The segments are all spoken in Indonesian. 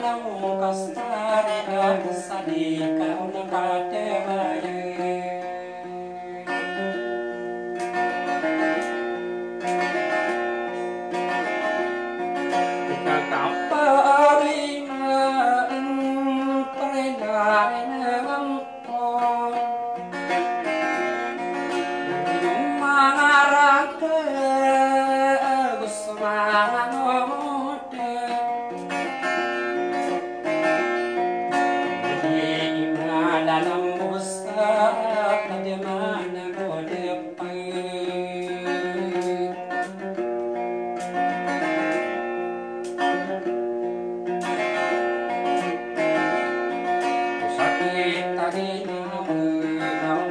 manong kastari at salika na katebaye. Ikakaparingan peredaran ang ton yung mga rata gusto manote hindi madalang busta hindi managodepay.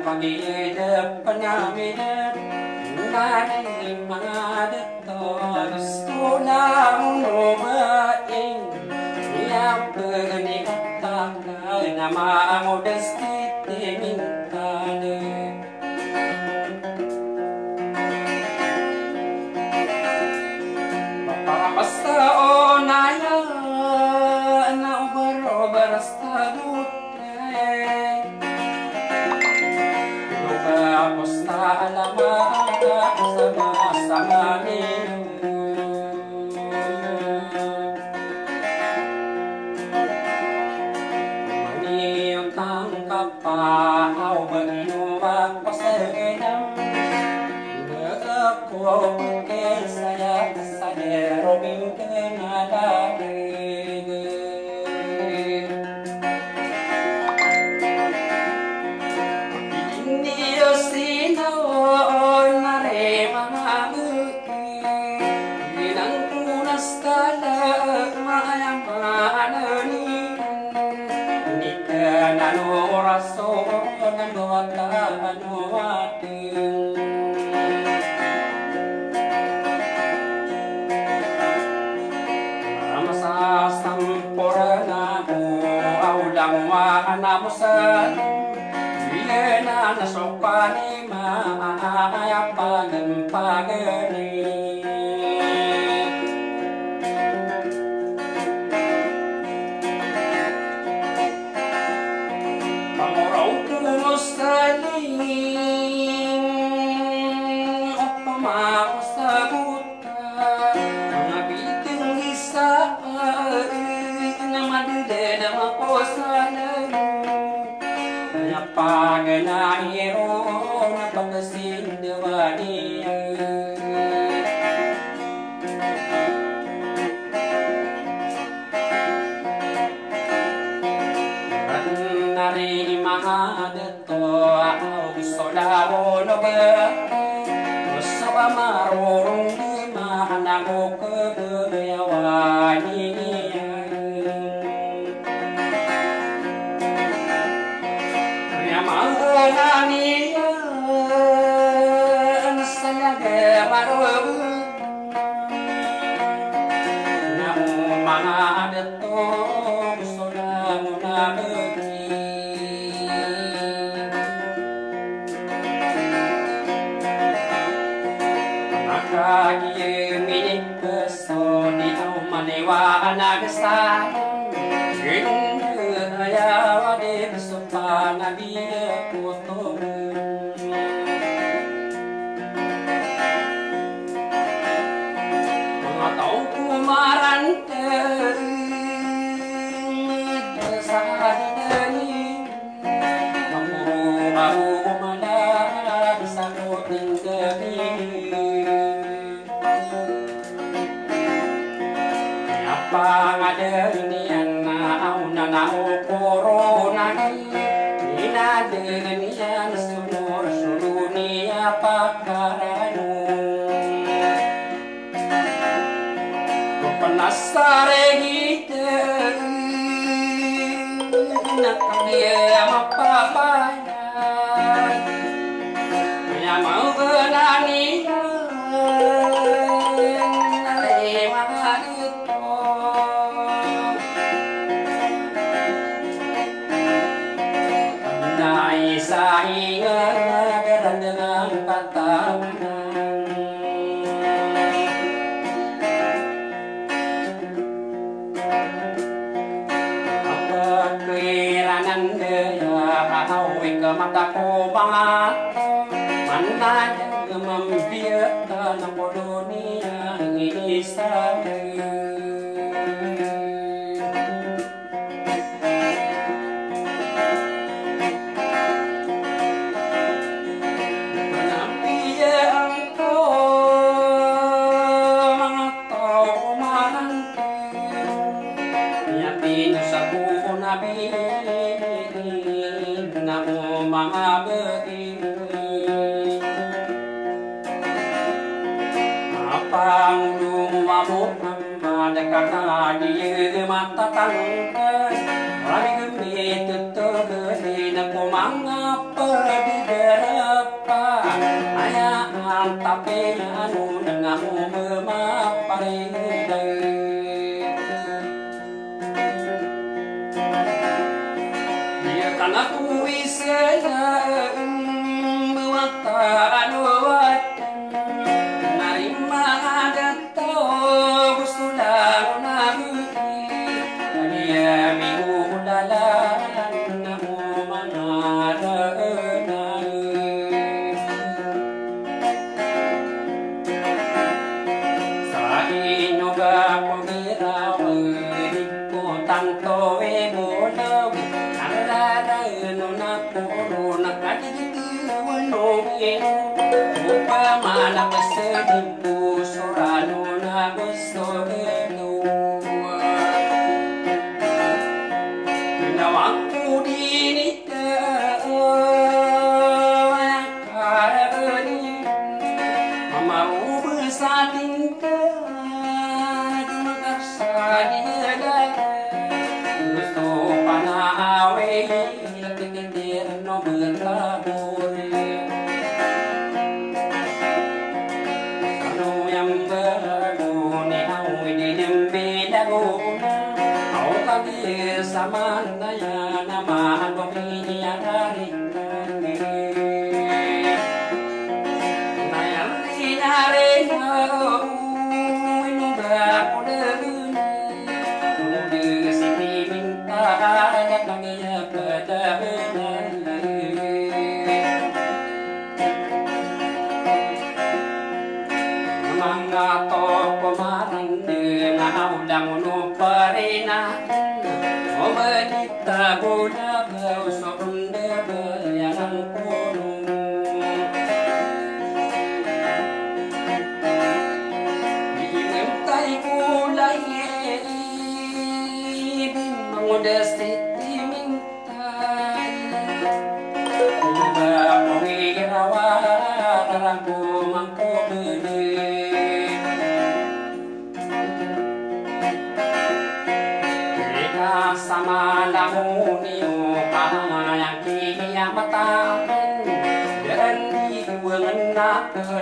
Pag-iidap pa namin ngayon mga dito gusto lang lumain iyang pagnikat na maamodas titimintali basta o naya na ubar-ubar hasta Basta alamat sama-sama Maniyong tangkap pa Aw mag-inuwag pa sa inam Nagako Kesaya sa derobing kanalarig Raso ng bata atin Masasampura na mo Aulang maanamusan Bila na nasuka ni maayapagan pagani Saling o pamasagutan mga biting isa na madali na makusalan na paganairo na pagkasindawani Nari mga dito gusto laro na ba gusto ka marurong di mahanago kagayawani kaya mga niya salaga marurong na mga dito gusto laro na ba Kagiyaminig gusto di ako maniwaan na gasta Ayaw di gusto pa na di ako tulong Mga taong kumarante sa hinahin Mamuro umalag sa kuting gabi Pangadanian na auna na corona Inadanian sunur-sunur niya pagkarano Panasarehite na kanya mapapayan Kaya maugananian Sa hinga ng katawanan ngandaya awi ke mataku banget mana yang membiarkan aku dunia ini sampai karena dia mata tangkai Mari gemi tutup gedina ku mangapa di depan Ayah tapi anu dengamu memapai Dia karena ku isya Mewata anu Narima datang Sudah nabi Dia minggu dalam Namu mangarana Sa inyoga ko girawa Iko tanto ebonaw Narada no nakuro Nakadigiwan Upama na pasedibu Surano na gusto Nawangku dinita Karagani Amaru bersating Jumakarsadila Gusto panawe Keketir no berlabur Sama naya nama domi dari naya linare inu bakude mude siti minta kagaya pada mangga to komaran dengan udang nuparina Omanita bola bau sonde yang kono Dimentai kulai Mengudesti mintai Uba pengirawa Ragu mangko beli Sama lamuniyo kaya kiamatan dan di bulan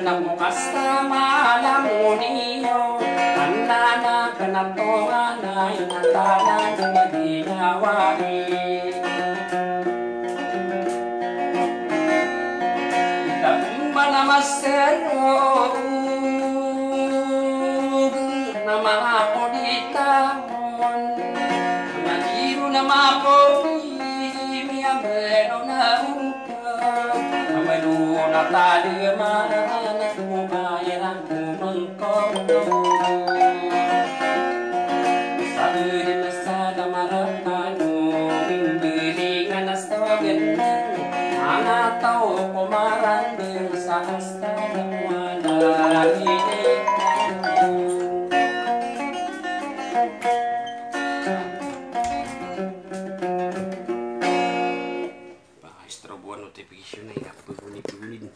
namukas sama lamuniyo anana kenatuan yang tanah jadi nyawari dan mana masero nama aku ditamon nama poni miya beno na unta amadu na tadi mana na kumayan kumangko sabi na sada marakano bimbili nga nastogen ana tao kumaran sa hasta wala notification na apa bunyi-bunyi